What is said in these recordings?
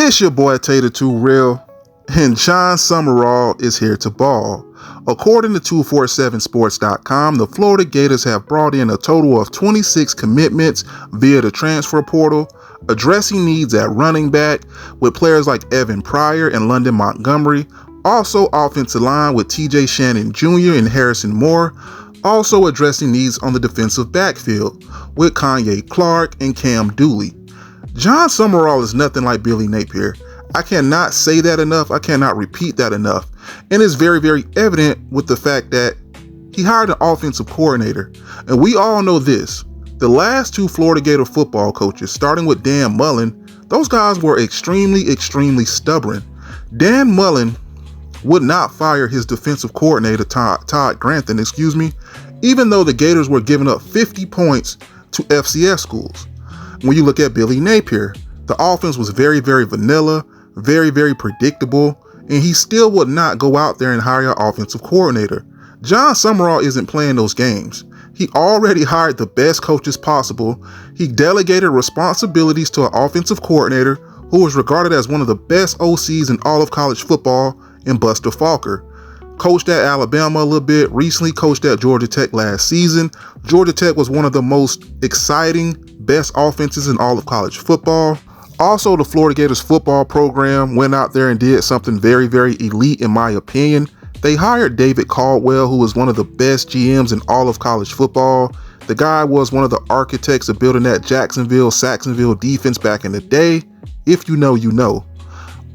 It's your boy Tater Too Real, and Jon Sumrall is here to ball. According to 247sports.com, the Florida Gators have brought in a total of 26 commitments via the transfer portal, addressing needs at running back with players like Evan Pryor and London Montgomery, also offensive line with TJ Shannon Jr. and Harrison Moore, also addressing needs on the defensive backfield with Kanye Clark and Cam Dooley. Jon Sumrall is nothing like Billy Napier. I cannot say that enough. I cannot repeat that enough. And it's very, very evident with the fact that he hired an offensive coordinator. And we all know this. The last two Florida Gator football coaches, starting with Dan Mullen, those guys were extremely stubborn. Dan Mullen would not fire his defensive coordinator, Todd Grantham, even though the Gators were giving up 50 points to FCS schools. When you look at Billy Napier, the offense was very, very vanilla, very predictable, and he still would not go out there and hire an offensive coordinator. Jon Sumrall isn't playing those games. He already hired the best coaches possible. He delegated responsibilities to an offensive coordinator who was regarded as one of the best OCs in all of college football in Buster Falker. Coached at Alabama a little bit, recently coached at Georgia Tech last season. Georgia Tech was one of the most exciting, best offenses in all of college football. Also, the Florida Gators football program went out there and did something very elite in my opinion. They hired David Caldwell, who was one of the best GMs in all of college football. The guy was one of the architects of building that Saxonville defense back in the day. If you know, you know.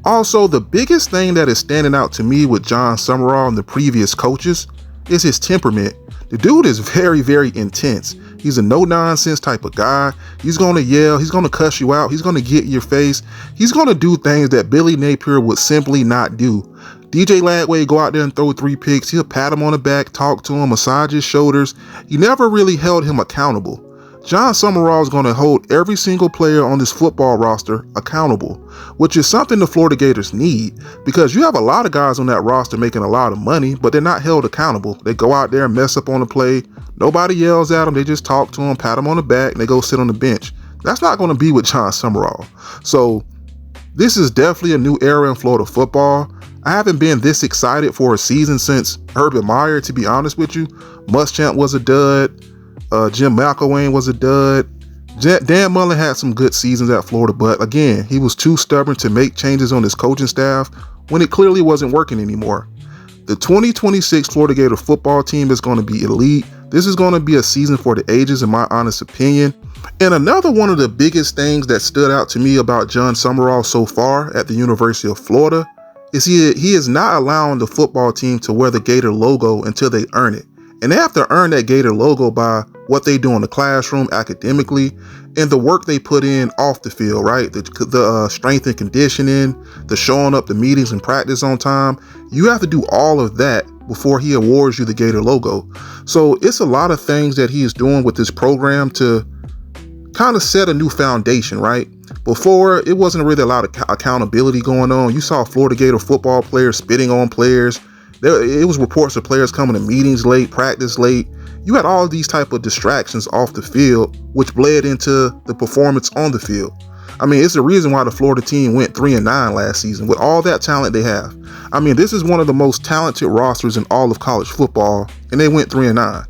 Also, the biggest thing that is standing out to me with Jon Sumrall and the previous coaches is his temperament. The dude is very intense. He's a no-nonsense type of guy. He's going to yell. He's going to cuss you out. He's going to get in your face. He's going to do things that Billy Napier would simply not do. DJ Ladway go out there and throw 3 picks. He'll pat him on the back, talk to him, massage his shoulders. He never really held him accountable. Jon Sumrall is going to hold every single player on this football roster accountable, which is something the Florida Gators need, because you have a lot of guys on that roster making a lot of money, but they're not held accountable. They go out there and mess up on the play. Nobody yells at them. They just talk to them, pat them on the back, and they go sit on the bench. That's not going to be with Jon Sumrall. So this is definitely a new era in Florida football. I haven't been this excited for a season since Urban Meyer, to be honest with you. Muschamp was a dud. Jim McElwain was a dud. Dan Mullen had some good seasons at Florida, but again, he was too stubborn to make changes on his coaching staff when it clearly wasn't working anymore. The 2026 Florida Gator football team is going to be elite. This is going to be a season for the ages, in my honest opinion. And another one of the biggest things that stood out to me about Jon Sumrall so far at the University of Florida is he is not allowing the football team to wear the Gator logo until they earn it. And they have to earn that Gator logo by what they do in the classroom academically and the work they put in off the field, right? The strength and conditioning, the showing up to meetings and practice on time. You have to do all of that before he awards you the Gator logo. So it's a lot of things that he is doing with this program to kind of set a new foundation, right? Before, it wasn't really a lot of accountability going on. You saw Florida Gator football players spitting on players. It was reports of players coming to meetings late, practice late. You had all of these type of distractions off the field, which bled into the performance on the field. I mean, it's the reason why the Florida team went 3-9 last season with all that talent they have. I mean, this is one of the most talented rosters in all of college football, and they went 3-9.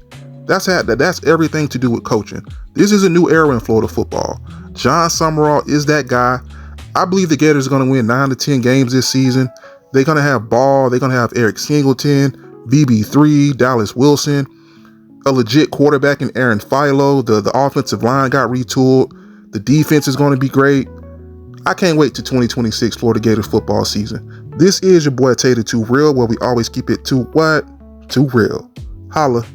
That's everything to do with coaching. This is a new era in Florida football. Jon Sumrall is that guy. I believe the Gators are going to win 9 to 10 games this season. They're going to have Ball. They're going to have Eric Singleton, BB3, Dallas Wilson, a legit quarterback in Aaron Philo. The offensive line got retooled. The defense is going to be great. I can't wait to 2026 Florida Gators football season. This is your boy Tater Too Real, where we always keep it too real. Holla.